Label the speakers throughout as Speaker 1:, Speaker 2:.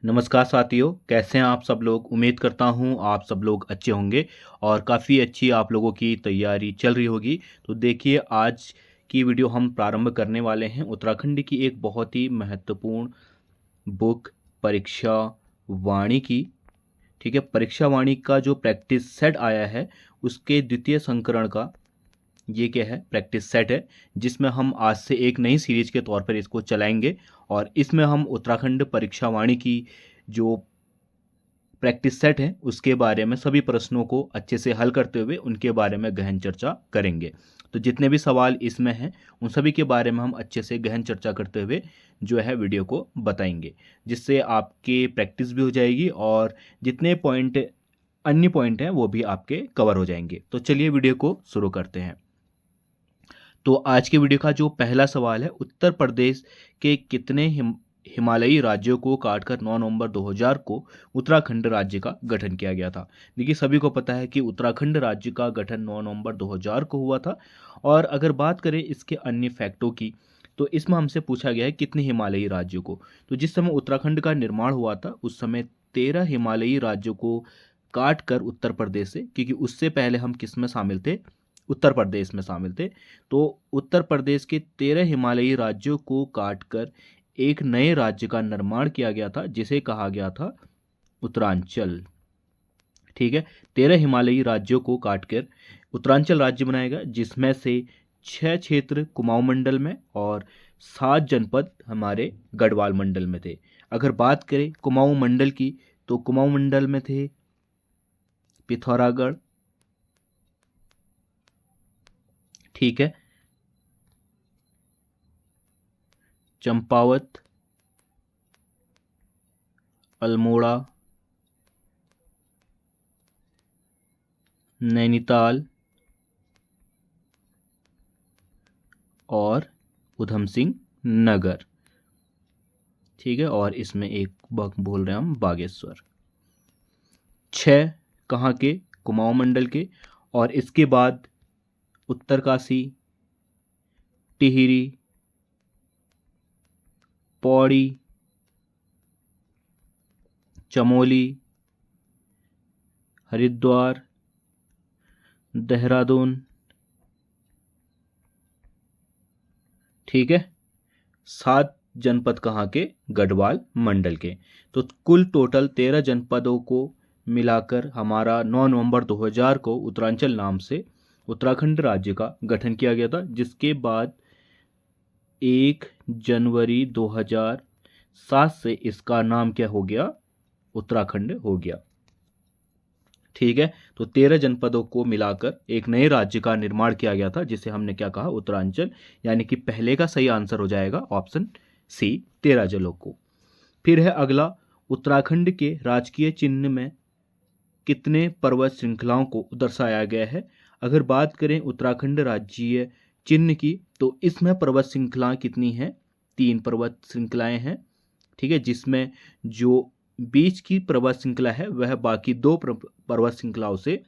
Speaker 1: नमस्कार साथियों, कैसे हैं आप सब लोग। उम्मीद करता हूं आप सब लोग अच्छे होंगे और काफ़ी अच्छी आप लोगों की तैयारी चल रही होगी। तो देखिए, आज की वीडियो हम प्रारंभ करने वाले हैं उत्तराखंड की एक बहुत ही महत्वपूर्ण बुक परीक्षा वाणी की। ठीक है, परीक्षा वाणी का जो प्रैक्टिस सेट आया है उसके द्वितीय संस्करण का ये क्या है, प्रैक्टिस सेट है, जिसमें हम आज से एक नई सीरीज के तौर पर इसको चलाएंगे। और इसमें हम उत्तराखंड परीक्षा वाणी की जो प्रैक्टिस सेट है उसके बारे में सभी प्रश्नों को अच्छे से हल करते हुए उनके बारे में गहन चर्चा करेंगे। तो जितने भी सवाल इसमें हैं उन सभी के बारे में हम अच्छे से गहन चर्चा करते हुए जो है वीडियो को बताएंगे, जिससे आपके प्रैक्टिस भी हो जाएगी और जितने पॉइंट अन्य पॉइंट हैं वो भी आपके कवर हो जाएंगे। तो चलिए वीडियो को शुरू करते हैं। तो आज के वीडियो का जो पहला सवाल है, उत्तर प्रदेश के कितने हिमालयी राज्यों को काटकर 9 नवंबर 2000 को उत्तराखंड राज्य का गठन किया गया था। देखिए, सभी को पता है कि उत्तराखंड राज्य का गठन 9 नवंबर 2000 को हुआ था। और अगर बात करें इसके अन्य फैक्टों की, तो इसमें हमसे पूछा गया है कितने हिमालयी राज्यों को। तो जिस समय उत्तराखंड का निर्माण हुआ था उस समय 13 हिमालयी राज्यों को काट कर उत्तर प्रदेश से, क्योंकि उससे पहले हम किस में शामिल थे, उत्तर प्रदेश में शामिल थे। तो उत्तर प्रदेश के 13 हिमालयी राज्यों को काटकर एक नए राज्य का निर्माण किया गया था जिसे कहा गया था उत्तरांचल। ठीक है, 13 हिमालयी राज्यों को काटकर उत्तरांचल राज्य बनाया गया, जिसमें से 6 क्षेत्र कुमाऊं मंडल में और 7 जनपद हमारे गढ़वाल मंडल में थे। अगर बात करें कुमाऊं मंडल की, तो कुमाऊं मंडल में थे पिथौरागढ़, ठीक है, चंपावत, अल्मोड़ा, नैनीताल और उधम सिंह नगर। ठीक है, और इसमें एक बोल रहे हैं हम बागेश्वर। 6 कहाँ के, कुमाऊं मंडल के। और इसके बाद उत्तरकाशी, टिहरी, पौड़ी, चमोली, हरिद्वार, देहरादून। ठीक है, 7 जनपद कहाँ के, गढ़वाल मंडल के। तो कुल टोटल 13 जनपदों को मिलाकर हमारा 9 नवंबर 2000 को उत्तरांचल नाम से उत्तराखंड राज्य का गठन किया गया था, जिसके बाद 1 जनवरी 2007 से इसका नाम क्या हो गया, उत्तराखंड हो गया। ठीक है, तो 13 जनपदों को मिलाकर एक नए राज्य का निर्माण किया गया था जिसे हमने क्या कहा, उत्तरांचल। यानी कि पहले का सही आंसर हो जाएगा ऑप्शन सी, 13 जिलों को। फिर है अगला, उत्तराखंड के राजकीय चिन्ह में कितने पर्वत श्रृंखलाओं को दर्शाया गया है। अगर बात करें उत्तराखंड राज्य चिन्ह की, तो इसमें पर्वत श्रृंखलाएं कितनी हैं, 3 पर्वत श्रृंखलाएं हैं। ठीक है, जिसमें जो बीच की पर्वत श्रृंखला है वह बाकी 2 पर्वत श्रृंखलाओं से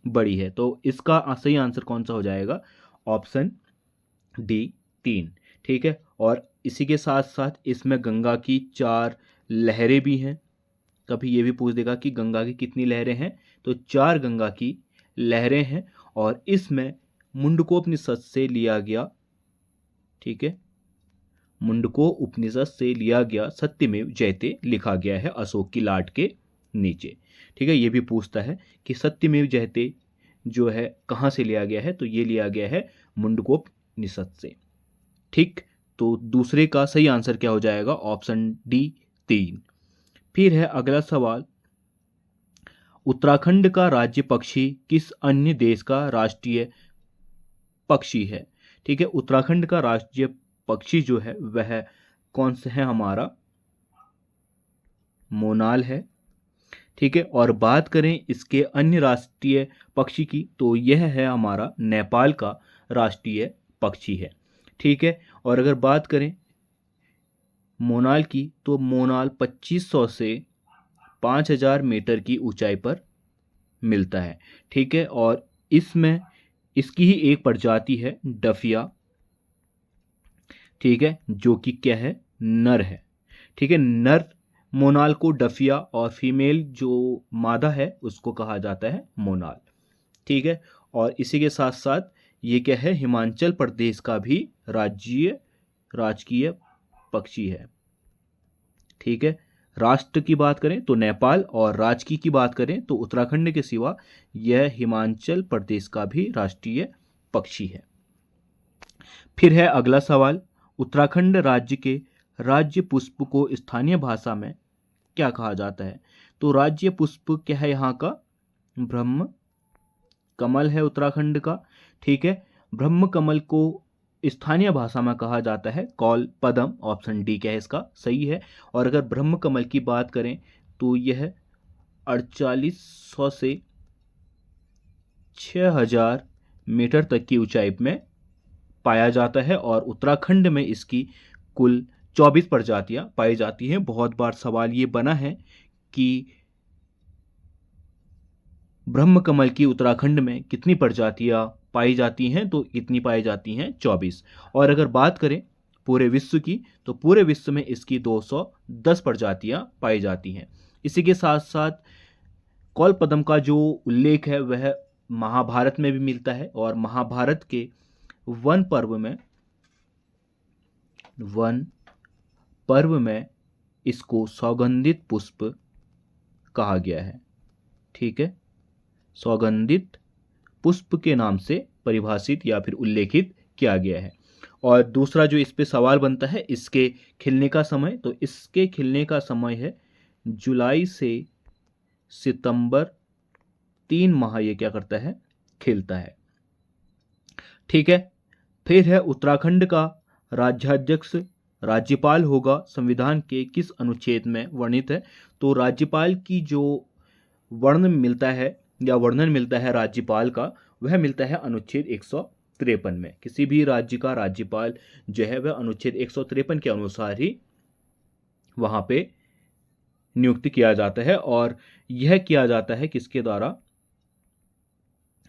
Speaker 1: बड़ी है। तो इसका सही आंसर कौन सा हो जाएगा, ऑप्शन डी, 3। ठीक है, और इसी के साथ साथ इसमें गंगा की 4 लहरें भी हैं। कभी ये भी पूछ देगा कि गंगा की कितनी लहरें हैं, तो 4 गंगा की लहरें हैं। और इसमें मुंडकोपनिषद से लिया गया, ठीक है, मुंडको उपनिषद से लिया गया सत्यमेव जयते लिखा गया है अशोक की लाट के नीचे। ठीक है, ये भी पूछता है कि सत्यमेव जयते जो है कहाँ से लिया गया है, तो ये लिया गया है मुंडकोपनिषद से। ठीक, तो दूसरे का सही आंसर क्या हो जाएगा, ऑप्शन डी, 3। फिर है अगला सवाल, उत्तराखंड का राज्य पक्षी किस अन्य देश का राष्ट्रीय पक्षी है। ठीक है, उत्तराखंड का राष्ट्रीय पक्षी जो है वह कौन सा है, हमारा मोनाल है। ठीक है, और बात करें इसके अन्य राष्ट्रीय पक्षी की, तो यह है हमारा नेपाल का राष्ट्रीय पक्षी है। ठीक है, और अगर बात करें मोनाल की, तो मोनाल 2500 से 5000 मीटर की ऊंचाई पर मिलता है। ठीक है, और इसमें इसकी ही एक प्रजाति है डफिया, ठीक है, जो कि क्या है, नर है। ठीक है, नर मोनाल को डफिया और फीमेल जो मादा है उसको कहा जाता है मोनाल। ठीक है, और इसी के साथ साथ ये क्या है, हिमाचल प्रदेश का भी राजकीय पक्षी है। ठीक है, राष्ट्र की बात करें तो नेपाल और राजकीय की बात करें तो उत्तराखंड के सिवा यह हिमाचल प्रदेश का भी राष्ट्रीय पक्षी है। फिर है अगला सवाल, उत्तराखंड राज्य के राज्य पुष्प को स्थानीय भाषा में क्या कहा जाता है? तो राज्य पुष्प क्या है यहाँ का? ब्रह्म कमल है उत्तराखंड का। ठीक है, ब्रह्म कमल को स्थानीय भाषा में कहा जाता है कौल पदम। ऑप्शन डी क्या है इसका सही है। और अगर ब्रह्म कमल की बात करें तो यह 4800 से 6000 मीटर तक की ऊंचाई में पाया जाता है और उत्तराखंड में इसकी कुल 24 प्रजातियां पाई जाती हैं। बहुत बार सवाल ये बना है कि ब्रह्म कमल की उत्तराखंड में कितनी प्रजातियां पाई जाती हैं, तो कितनी पाई जाती हैं? 24। और अगर बात करें पूरे विश्व की तो पूरे विश्व में इसकी 210 प्रजातियां पाई जाती हैं। इसी के साथ साथ कौलपदम का जो उल्लेख है वह महाभारत में भी मिलता है और महाभारत के वन पर्व में इसको सौगंधित पुष्प कहा गया है। ठीक है, सौगंधित पुष्प के नाम से परिभाषित या फिर उल्लेखित किया गया है। और दूसरा जो इस पे सवाल बनता है इसके खिलने का समय, तो इसके खिलने का समय है जुलाई से सितंबर, 3 माह ये क्या करता है, खिलता है। ठीक है, फिर है उत्तराखंड का राज्याध्यक्ष राज्यपाल होगा संविधान के किस अनुच्छेद में वर्णित है? तो राज्यपाल की जो वर्णन मिलता है राज्यपाल का, वह मिलता है अनुच्छेद 153 में। किसी भी राज्य का राज्यपाल जो है वह अनुच्छेद 153 के अनुसार ही वहां पे नियुक्त किया जाता है और यह किया जाता है किसके द्वारा?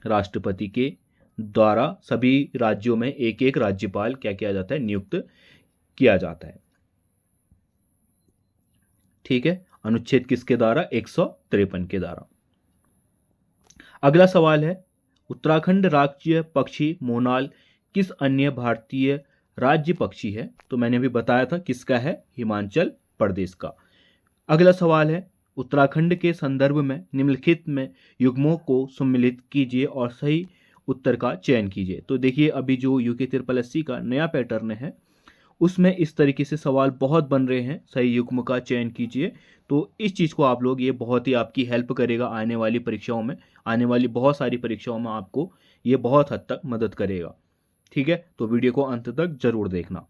Speaker 1: राष्ट्रपति के द्वारा। सभी राज्यों में एक एक राज्यपाल क्या किया जाता है, नियुक्त किया जाता है। ठीक है, अनुच्छेद किसके द्वारा? 153 के द्वारा। अगला सवाल है, उत्तराखंड राज्य पक्षी मोनाल किस अन्य भारतीय राज्य पक्षी है? तो मैंने अभी बताया था किसका है, हिमाचल प्रदेश का। अगला सवाल है, उत्तराखंड के संदर्भ में निम्नलिखित में युग्मों को सम्मिलित कीजिए और सही उत्तर का चयन कीजिए। तो देखिए अभी जो यूके SSC का नया पैटर्न है उसमें इस तरीके से सवाल बहुत बन रहे हैं, सही युग्म का चयन कीजिए। तो इस चीज़ को आप लोग, ये बहुत ही आपकी हेल्प करेगा आने वाली परीक्षाओं में, आने वाली बहुत सारी परीक्षाओं में आपको ये बहुत हद तक मदद करेगा। ठीक है, तो वीडियो को अंत तक जरूर देखना।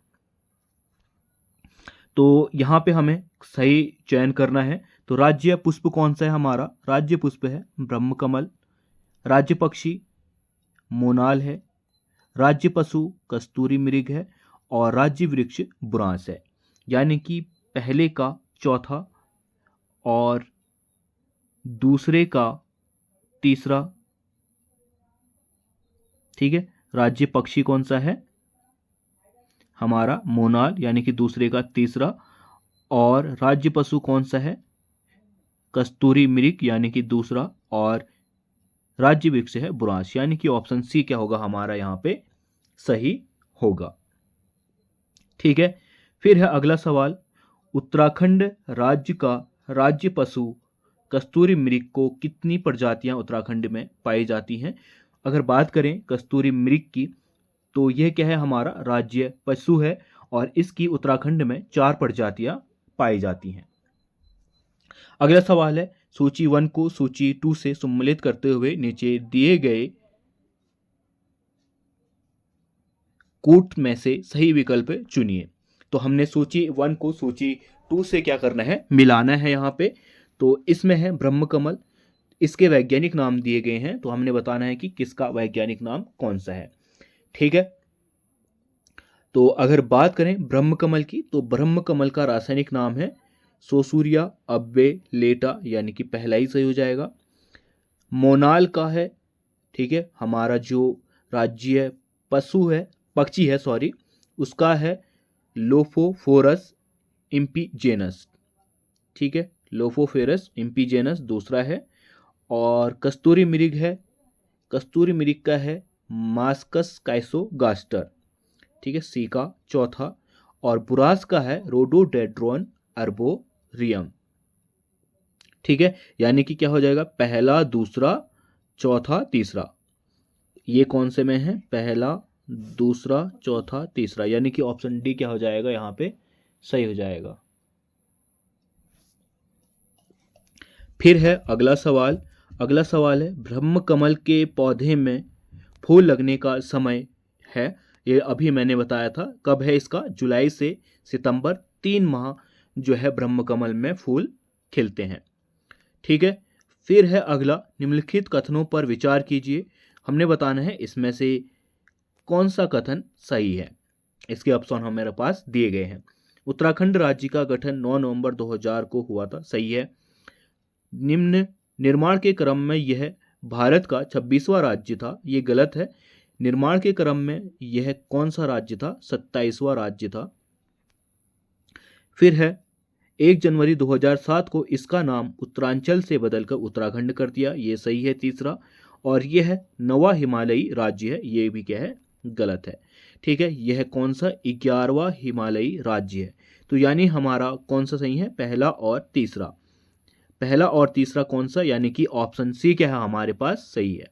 Speaker 1: तो यहाँ पे हमें सही चयन करना है। तो राज्य पुष्प कौन सा है हमारा? राज्य पुष्प है ब्रह्म कमल, राज्य पक्षी मोनाल है, राज्य पशु कस्तूरी मृग है और राज्य वृक्ष बुरांस है। यानी कि पहले का चौथा और दूसरे का तीसरा। ठीक है, राज्य पक्षी कौन सा है हमारा? मोनाल, यानी कि दूसरे का तीसरा। और राज्य पशु कौन सा है? कस्तूरी मृग, यानी कि दूसरा। और राज्य वृक्ष है बुरांस, यानी कि ऑप्शन सी क्या होगा हमारा यहाँ पे सही होगा। ठीक है, फिर है अगला सवाल, उत्तराखंड राज्य का राज्य पशु कस्तूरी मृग को कितनी प्रजातियां उत्तराखंड में पाई जाती हैं? अगर बात करें कस्तूरी मृग की तो यह क्या है हमारा? राज्य पशु है और इसकी उत्तराखंड में 4 प्रजातियां पाई जाती हैं। अगला सवाल है, सूची 1 को सूची 2 से सम्मिलित करते हुए नीचे दिए गए कूट में से सही विकल्प चुनिए। तो हमने सूची 1 को सूची 2 से क्या करना है, मिलाना है यहाँ पे। तो इसमें है ब्रह्म कमल, इसके वैज्ञानिक नाम दिए गए हैं, तो हमने बताना है कि किसका वैज्ञानिक नाम कौन सा है। ठीक है, तो अगर बात करें ब्रह्म कमल की तो ब्रह्म कमल का रासायनिक नाम है सोसूरिया अब्बेलेटा, यानी कि पहला ही सही हो जाएगा। मोनाल का है, ठीक है, हमारा जो राज्य पक्षी है उसका है लोफोफोरस इम्पीजेनस। ठीक है, लोफोफेरस इम्पीजेनस दूसरा है, और कस्तूरी मृग है, कस्तूरी मृग का है मास्कस काइसोगास्टर, ठीक है, सी का चौथा, और बुरास का है रोडोडेड्रॉन अर्बोरियम, ठीक है। यानी कि क्या हो जाएगा, पहला, दूसरा, चौथा, तीसरा, ये कौन से में है, पहला, दूसरा, चौथा, तीसरा, यानी कि ऑप्शन डी क्या हो जाएगा यहाँ पे सही हो जाएगा। फिर है अगला सवाल, अगला सवाल है ब्रह्म कमल के पौधे में फूल लगने का समय है, ये अभी मैंने बताया था, कब है इसका, जुलाई से सितंबर, 3 माह जो है ब्रह्म कमल में फूल खिलते हैं, ठीक है। फिर है अगला, निम्नलिखित कथनों पर विचार कीजिए, हमने बताना है इसमें से कौन सा कथन सही है। इसके ऑप्शन हमारे पास दिए गए हैं। उत्तराखंड राज्य का गठन 9 नवंबर 2000 को हुआ था, सही है। निम्न निर्माण के क्रम में यह भारत का 26वां राज्य था, ये गलत है। निर्माण के क्रम में यह कौन सा राज्य था, 27वां राज्य था। फिर है 1 जनवरी 2007 को इसका नाम उत्तरांचल से बदलकर उत्तराखंड कर दिया, ये सही है तीसरा। और यह नवा हिमालयी राज्य है, ये भी क्या है, गलत है, ठीक है। यह कौन सा 11वां हिमालयी राज्य है, तो यानी हमारा कौन सा सही है, पहला और तीसरा, पहला और तीसरा कौन सा, यानी कि ऑप्शन सी क्या है हमारे पास सही है।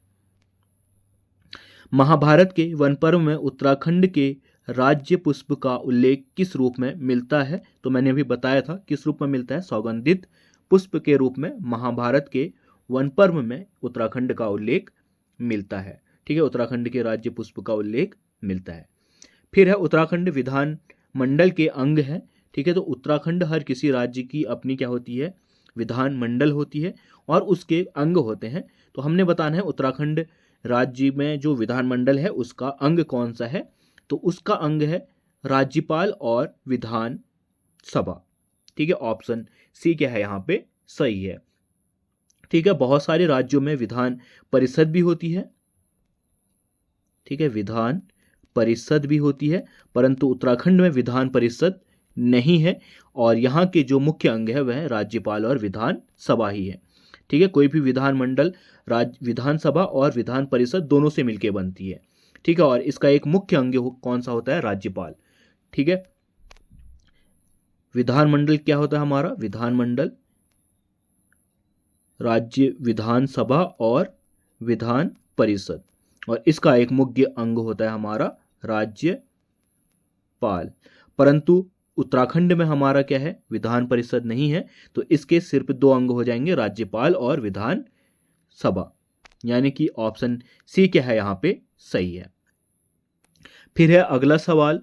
Speaker 1: महाभारत के वन पर्व में उत्तराखंड के राज्य पुष्प का उल्लेख किस रूप में मिलता है, तो मैंने अभी बताया था किस रूप में मिलता है, सौगंधित पुष्प के रूप में महाभारत के वन पर्व में उत्तराखंड का उल्लेख मिलता है, ठीक है, उत्तराखंड के राज्य पुष्प का उल्लेख मिलता है। फिर है उत्तराखंड विधान मंडल के अंग है, ठीक है, तो उत्तराखंड हर किसी राज्य की अपनी क्या होती है, विधान मंडल होती है और उसके अंग होते हैं। तो हमने बताना है उत्तराखंड राज्य में जो विधानमंडल है उसका अंग कौन सा है, तो उसका अंग है राज्यपाल और विधान सभा, ठीक है, ऑप्शन सी क्या है यहाँ पे सही है, ठीक है। बहुत सारे राज्यों में विधान परिषद भी होती है, ठीक है, विधान परिषद भी होती है, परंतु उत्तराखंड में विधान परिषद नहीं है, और यहाँ के जो मुख्य अंग है वह राज्यपाल और विधान सभा ही है, ठीक है। कोई भी विधानमंडल विधानसभा और विधान परिषद दोनों से मिलकर बनती है, ठीक है, और इसका एक मुख्य अंग कौन सा होता है, राज्यपाल, ठीक है। विधानमंडल क्या होता है हमारा, विधानमंडल, राज्य विधानसभा और विधान परिषद, और इसका एक मुख्य अंग होता है हमारा राज्यपाल। परंतु उत्तराखंड में हमारा क्या है, विधान परिषद नहीं है, तो इसके सिर्फ 2 अंग हो जाएंगे, राज्यपाल और विधान सभा, यानी कि ऑप्शन सी क्या है यहाँ पे सही है। फिर है अगला सवाल,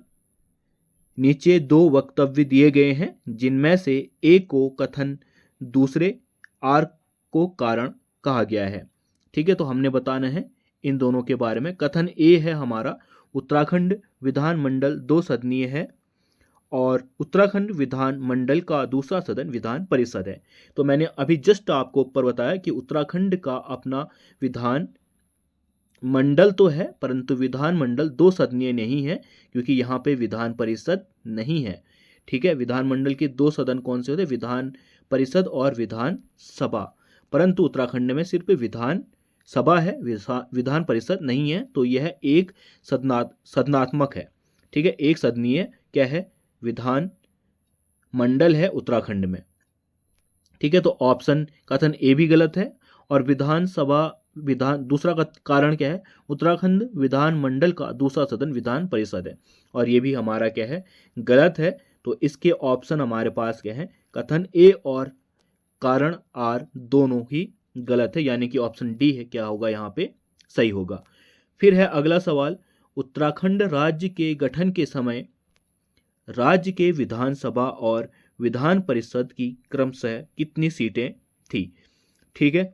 Speaker 1: नीचे 2 वक्तव्य दिए गए हैं जिनमें से एक को कथन दूसरे आर को कारण कहा गया है, ठीक है, तो हमने बताना है इन दोनों के बारे में। कथन ए है हमारा, उत्तराखंड विधानमंडल 2 सदनीय है और उत्तराखंड विधानमंडल का दूसरा सदन विधान परिषद है। तो मैंने अभी जस्ट आपको ऊपर बताया कि उत्तराखंड का अपना विधान मंडल तो है परंतु विधानमंडल 2 सदनीय नहीं है, क्योंकि यहाँ पे विधान परिषद नहीं है, ठीक है। विधानमंडल के 2 सदन कौन से होते हैं, विधान परिषद और विधान सभा, परंतु उत्तराखंड में सिर्फ विधान सभा है, विधान परिषद नहीं है, तो यह एक सदनात्मक है, ठीक है, एक सदनीय क्या है, विधान मंडल है उत्तराखंड में, ठीक है। तो ऑप्शन कथन ए भी गलत है, और विधानसभा दूसरा का कारण क्या है, उत्तराखंड विधानमंडल का दूसरा सदन विधान परिषद है, और ये भी हमारा क्या है, गलत है। तो इसके ऑप्शन हमारे पास क्या है, कथन ए और कारण आर दोनों ही गलत है, यानी कि ऑप्शन डी है क्या होगा यहाँ पे सही होगा। फिर है अगला सवाल, उत्तराखंड राज्य के गठन के समय राज्य के विधानसभा और विधान परिषद की क्रमशः कितनी सीटें थी, ठीक है।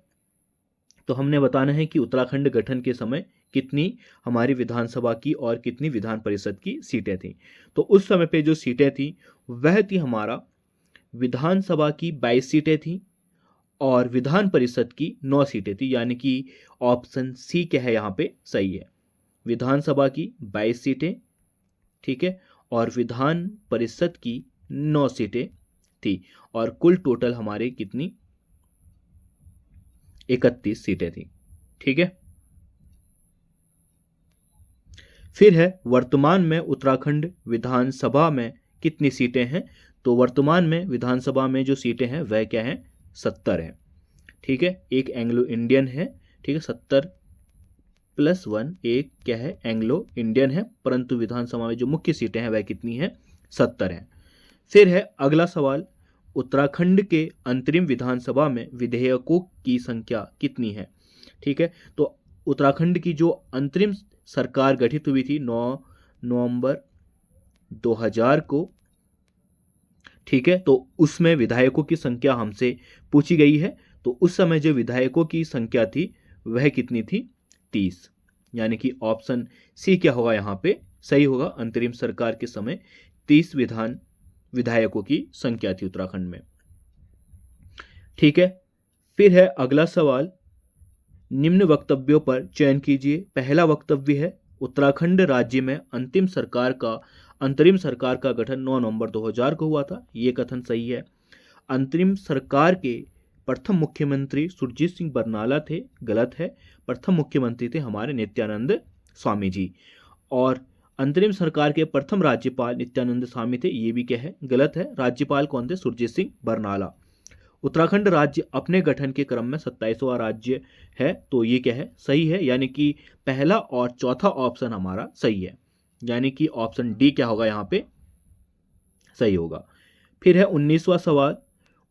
Speaker 1: तो हमने बताना है कि उत्तराखंड गठन के समय कितनी हमारी विधानसभा की और कितनी विधान परिषद की सीटें थी। तो उस समय पे जो सीटें थी वह थी हमारा विधानसभा की 22 सीटें थी और विधान परिषद की 9 सीटें थी, यानी कि ऑप्शन सी क्या है यहाँ पे सही है, विधानसभा की 22 सीटें, ठीक है, और विधान परिषद की 9 सीटें थी और कुल टोटल हमारे कितनी 31 सीटें थी। ठीक है, फिर है वर्तमान में उत्तराखंड विधानसभा में कितनी सीटें हैं। तो वर्तमान में विधानसभा में जो सीटें हैं वह क्या है 70 है। ठीक है, एक एंग्लो इंडियन है। ठीक है, 70 + 1 एक क्या है एंग्लो इंडियन है, परंतु विधानसभा में जो मुख्य सीटें हैं वह कितनी है 70 है। फिर है अगला सवाल, उत्तराखंड के अंतरिम विधानसभा में विधेयकों की संख्या कितनी है। ठीक है, तो उत्तराखंड की जो अंतरिम सरकार गठित हुई थी 9 नवंबर 2000 को, ठीक है, तो उसमें विधायकों की संख्या हमसे पूछी गई है। तो उस समय जो विधायकों की संख्या थी वह कितनी थी 30, यानी कि ऑप्शन सी क्या होगा यहाँ पे सही होगा। अंतरिम सरकार के समय 30 विधायकों की संख्या थी उत्तराखंड में। ठीक है, फिर है अगला सवाल, निम्न वक्तव्यों पर चयन कीजिए। पहला वक्तव्य है उत्तराखंड राज्य में अंतरिम सरकार का गठन 9 नवंबर 2000 को हुआ था। ये कथन सही है। अंतरिम सरकार के प्रथम मुख्यमंत्री सुरजीत सिंह बरनाला थे, गलत है। प्रथम मुख्यमंत्री थे हमारे नित्यानंद स्वामी जी। और अंतरिम सरकार के प्रथम राज्यपाल नित्यानंद स्वामी थे, ये भी क्या है गलत है। राज्यपाल कौन थे सुरजीत सिंह बरनाला। उत्तराखंड राज्य अपने गठन के क्रम में 27वां राज्य है, तो ये क्या है सही है, यानी कि पहला और चौथा ऑप्शन हमारा सही है, यानी कि ऑप्शन डी क्या होगा यहाँ पे सही होगा। फिर है 19वां सवाल,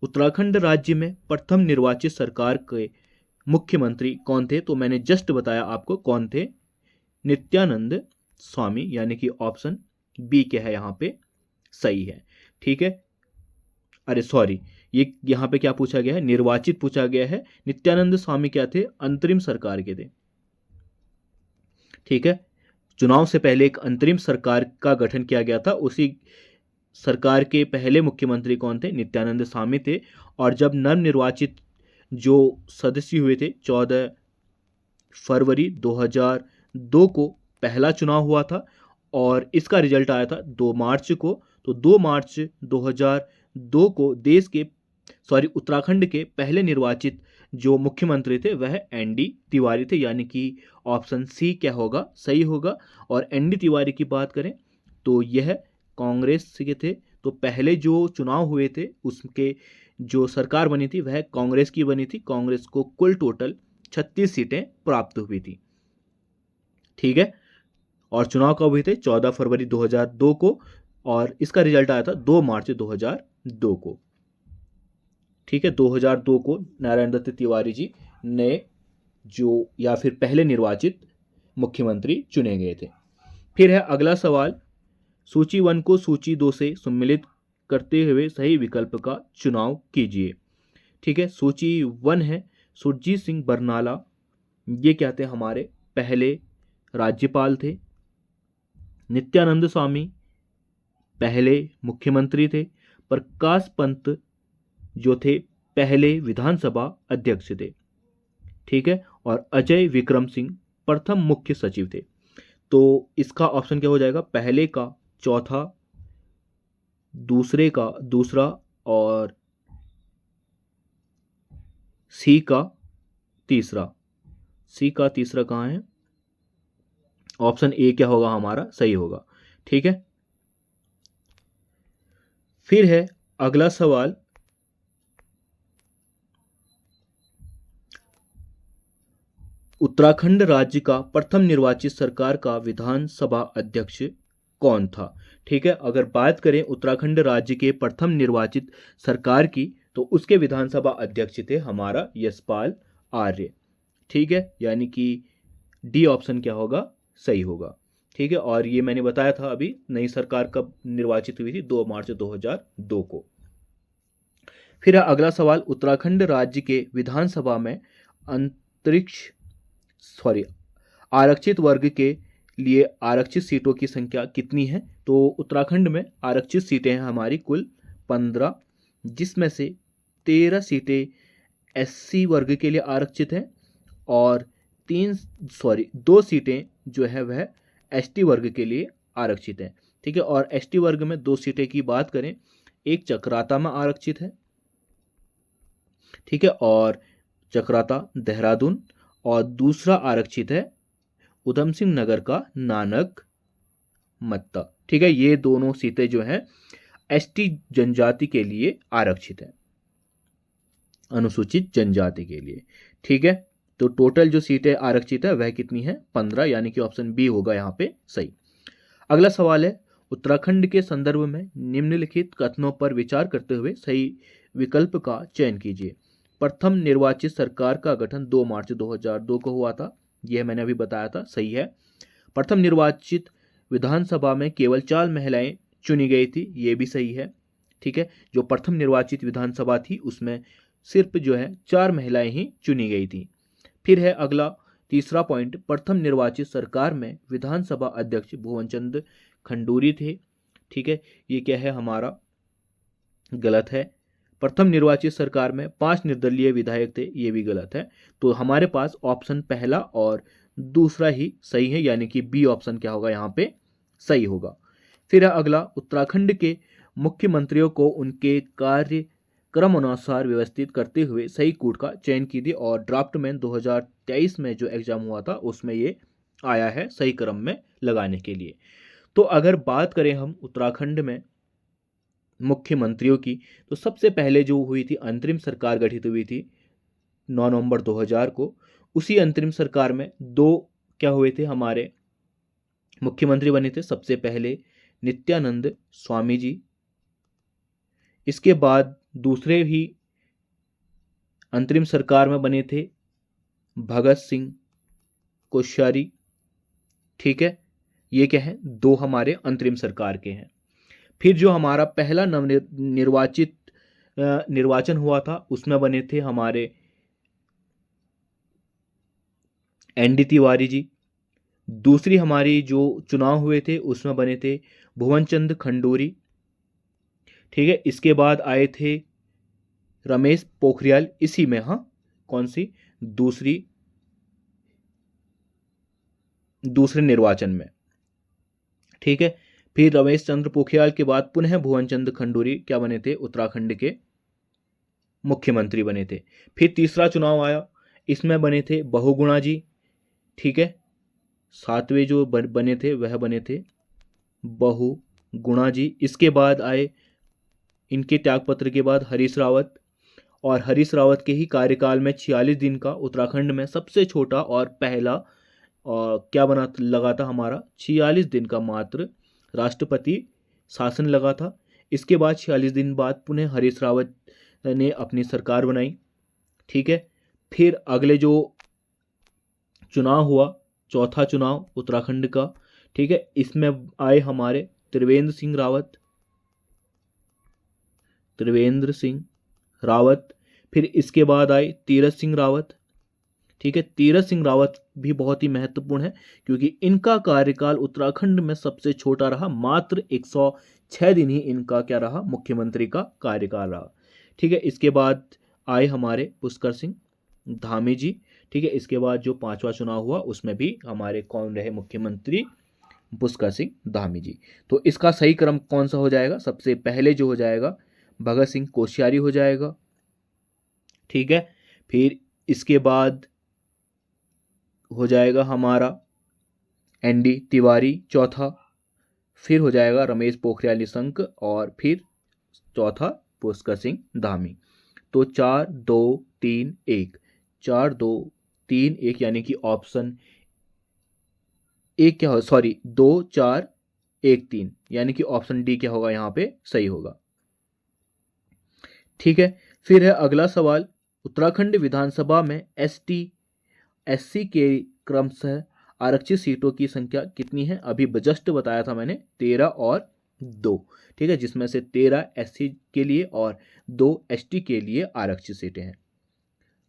Speaker 1: उत्तराखंड राज्य में प्रथम निर्वाचित सरकार के मुख्यमंत्री कौन थे। तो मैंने जस्ट बताया आपको कौन थे, नित्यानंद स्वामी, यानी कि ऑप्शन बी क्या है यहाँ पे सही है। ठीक है, अरे सॉरी, ये यहाँ पे क्या पूछा गया है निर्वाचित पूछा गया है। नित्यानंद स्वामी क्या थे अंतरिम सरकार के थे। ठीक है, चुनाव से पहले एक अंतरिम सरकार का गठन किया गया था, उसी सरकार के पहले मुख्यमंत्री कौन थे नित्यानंद स्वामी थे। और जब नवनिर्वाचित जो सदस्य हुए थे 14 फरवरी 2002 को पहला चुनाव हुआ था और इसका रिजल्ट आया था 2 मार्च को। तो 2 मार्च 2002 को उत्तराखंड के पहले निर्वाचित जो मुख्यमंत्री थे वह एनडी तिवारी थे, यानी कि ऑप्शन सी क्या होगा सही होगा। और एनडी तिवारी की बात करें तो यह कांग्रेस के थे। तो पहले जो चुनाव हुए थे उसके जो सरकार बनी थी वह कांग्रेस की बनी थी। कांग्रेस को कुल टोटल 36 सीटें प्राप्त हुई थी। ठीक है, और चुनाव कब हुए थे 14 फरवरी 2002 को और इसका रिजल्ट आया था 2 मार्च 2002 को। ठीक है, 2002 को नारायण दत्त तिवारी जी नए जो या फिर पहले निर्वाचित मुख्यमंत्री चुने गए थे। फिर है अगला सवाल, सूची 1 को सूची 2 से सम्मिलित करते हुए सही विकल्प का चुनाव कीजिए। ठीक है, सूची 1 है सुरजीत सिंह बरनाला, ये क्या थे हमारे पहले राज्यपाल थे। नित्यानंद स्वामी पहले मुख्यमंत्री थे। प्रकाश पंत जो थे पहले विधानसभा अध्यक्ष थे। ठीक है, और अजय विक्रम सिंह प्रथम मुख्य सचिव थे। तो इसका ऑप्शन क्या हो जाएगा, पहले का चौथा, दूसरे का दूसरा और सी का तीसरा। सी का तीसरा कहाँ है, ऑप्शन ए क्या होगा हमारा सही होगा। ठीक है, फिर है अगला सवाल, उत्तराखंड राज्य का प्रथम निर्वाचित सरकार का विधानसभा अध्यक्ष कौन था। ठीक है, अगर बात करें उत्तराखंड राज्य के प्रथम निर्वाचित सरकार की तो उसके विधानसभा अध्यक्ष थे हमारा यशपाल आर्य। ठीक है, यानी कि डी ऑप्शन क्या होगा सही होगा। ठीक है, और ये मैंने बताया था अभी नई सरकार कब निर्वाचित हुई थी 2 मार्च 2002 को। फिर अगला सवाल, उत्तराखंड राज्य के विधानसभा में आरक्षित वर्ग के लिए आरक्षित सीटों की संख्या कितनी है। तो उत्तराखंड में आरक्षित सीटें हैं हमारी कुल 15, जिसमें से 13 सीटें एससी वर्ग के लिए आरक्षित हैं और 2 सीटें जो है वह एसटी वर्ग के लिए आरक्षित हैं। ठीक है, और एसटी वर्ग में 2 सीटें की बात करें, एक चक्राता में आरक्षित है, ठीक है, और चक्राता देहरादून, और दूसरा आरक्षित है उधम सिंह नगर का नानक मत्ता, ठीक है। ये दोनों सीटें जो हैं एसटी जनजाति के लिए आरक्षित है, अनुसूचित जनजाति के लिए, ठीक है। तो टोटल जो सीटें आरक्षित है वह कितनी है? 15, यानी कि ऑप्शन बी होगा यहाँ पे सही। अगला सवाल है, उत्तराखंड के संदर्भ में निम्नलिखित कथनों पर विचार करते हुए सही विकल्प का चयन कीजिए। प्रथम निर्वाचित सरकार का गठन 2 मार्च 2002 को हुआ था, यह मैंने अभी बताया था, सही है। प्रथम निर्वाचित विधानसभा में केवल 4 महिलाएं चुनी गई थी, ये भी सही है, ठीक है। जो प्रथम निर्वाचित विधानसभा थी उसमें सिर्फ जो है 4 महिलाएं ही चुनी गई थी। फिर है अगला तीसरा पॉइंट, प्रथम निर्वाचित सरकार में विधानसभा अध्यक्ष भुवनचंद खंडूरी थे, ठीक है। ये क्या है हमारा? गलत है। प्रथम निर्वाचित सरकार में 5 निर्दलीय विधायक थे, ये भी गलत है। तो हमारे पास ऑप्शन पहला और दूसरा ही सही है, यानी कि बी ऑप्शन क्या होगा यहाँ पे? सही होगा। फिर है अगला, उत्तराखंड के मुख्यमंत्रियों को उनके कार्यक्रम अनुसार व्यवस्थित करते हुए सही कूट का चयन कीजिए, और ड्राफ्ट में 2023 में जो एग्जाम हुआ था उसमें ये आया है सही क्रम में लगाने के लिए। तो अगर बात करें हम उत्तराखंड में मुख्यमंत्रियों की, तो सबसे पहले जो हुई थी अंतरिम सरकार गठित हुई थी 9 नवंबर 2000 को। उसी अंतरिम सरकार में 2 क्या हुए थे हमारे मुख्यमंत्री बने थे। सबसे पहले नित्यानंद स्वामी जी, इसके बाद दूसरे ही अंतरिम सरकार में बने थे भगत सिंह कोश्यारी, ठीक है। ये क्या है? 2 हमारे अंतरिम सरकार के हैं। फिर जो हमारा पहला निर्वाचित निर्वाचन हुआ था उसमें बने थे हमारे एनडी तिवारी जी। दूसरी हमारी जो चुनाव हुए थे उसमें बने थे भुवनचंद खंडूरी, ठीक है। इसके बाद आए थे रमेश पोखरियाल, इसी में, हाँ, कौन सी? दूसरे निर्वाचन में, ठीक है। फिर रमेश चंद्र पोखरियाल के बाद पुनः भुवनचंद खंडूरी क्या बने थे? उत्तराखंड के मुख्यमंत्री बने थे। फिर तीसरा चुनाव आया, इसमें बने थे बहुगुणा जी, ठीक है। 7वें जो बने थे वह बने थे बहुगुणा जी। इसके बाद आए, इनके त्यागपत्र के बाद, हरीश रावत, और हरीश रावत के ही कार्यकाल में 46 दिन का उत्तराखंड में सबसे छोटा और पहला क्या बना लगा था हमारा? 46 दिन का मात्र राष्ट्रपति शासन लगा था। इसके बाद 46 दिन बाद पुनः हरीश रावत ने अपनी सरकार बनाई, ठीक है। फिर अगले जो चुनाव हुआ, चौथा चुनाव उत्तराखंड का, ठीक है, इसमें आए हमारे त्रिवेंद्र सिंह रावत। फिर इसके बाद आए तीरथ सिंह रावत, ठीक है। तीरथ सिंह रावत भी बहुत ही महत्वपूर्ण है क्योंकि इनका कार्यकाल उत्तराखंड में सबसे छोटा रहा, मात्र 106 दिन ही इनका क्या रहा? मुख्यमंत्री का कार्यकाल रहा, ठीक है। इसके बाद आए हमारे पुष्कर सिंह धामी जी, ठीक है। इसके बाद जो 5वां चुनाव हुआ उसमें भी हमारे कौन रहे मुख्यमंत्री? पुष्कर सिंह धामी जी। तो इसका सही क्रम कौन सा हो जाएगा? सबसे पहले जो हो जाएगा भगत सिंह कोश्यारी हो जाएगा, ठीक है। फिर इसके बाद हो जाएगा हमारा एनडी तिवारी चौथा, फिर हो जाएगा रमेश पोखरियाल निशंक, और फिर चौथा पुष्कर सिंह धामी। तो 4 2 3 1, 4 2 3 1, यानी कि ऑप्शन एक क्या हो, सॉरी 2 4 1 3, यानी कि ऑप्शन डी क्या होगा यहाँ पे? सही होगा, ठीक है। फिर है अगला सवाल, उत्तराखंड विधानसभा में एसटी एससी के क्रमशः आरक्षित सीटों की संख्या कितनी है? अभी जस्ट बताया था मैंने, 13 और 2, ठीक है, जिसमें से 13 एससी के लिए और 2 एसटी के लिए आरक्षित सीटें हैं।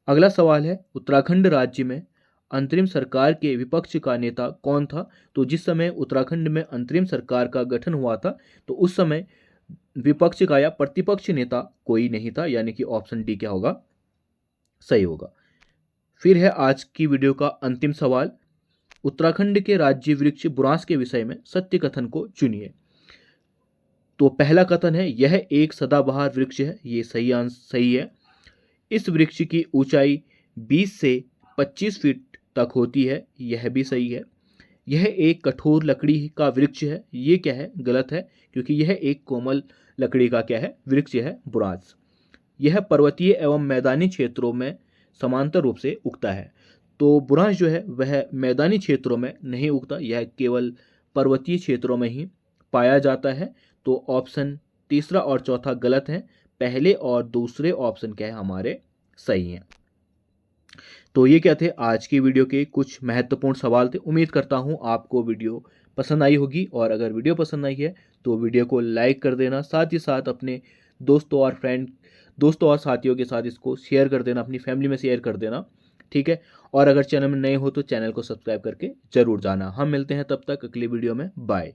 Speaker 1: अगला सवाल है, उत्तराखंड राज्य में अंतरिम सरकार के विपक्ष का नेता कौन था? तो जिस समय उत्तराखंड में अंतरिम सरकार का गठन हुआ था तो उस समय विपक्ष का या प्रतिपक्ष नेता कोई नहीं था, यानी कि ऑप्शन डी क्या होगा? सही होगा। फिर है आज की वीडियो का अंतिम सवाल, उत्तराखंड के राज्य वृक्ष बुरांस के विषय में सत्य कथन को चुनिए। तो पहला कथन है यह एक सदाबहार वृक्ष है, ये सही है। इस वृक्ष की ऊंचाई 20 से 25 फीट तक होती है, यह भी सही है। यह एक कठोर लकड़ी का वृक्ष है, ये क्या है, गलत है, क्योंकि यह एक कोमल लकड़ी का क्या है, वृक्ष है, बुरांस। यह पर्वतीय एवं मैदानी क्षेत्रों में समांतर रूप से उगता है। तो बुरांस जो है वह मैदानी क्षेत्रों में नहीं उगता, यह केवल पर्वतीय क्षेत्रों में ही पाया जाता है। तो ऑप्शन तीसरा और चौथा गलत है, पहले और दूसरे ऑप्शन क्या है हमारे सही हैं। तो ये क्या थे आज की वीडियो के कुछ महत्वपूर्ण सवाल थे। उम्मीद करता हूँ आपको वीडियो पसंद आई होगी, और अगर वीडियो पसंद आई है तो वीडियो को लाइक कर देना, साथ ही साथ अपने दोस्तों और साथियों के साथ इसको शेयर कर देना, अपनी फैमिली में शेयर कर देना, ठीक है। और अगर चैनल में नए हो तो चैनल को सब्सक्राइब करके जरूर जाना। हम मिलते हैं तब तक अगली वीडियो में, बाय।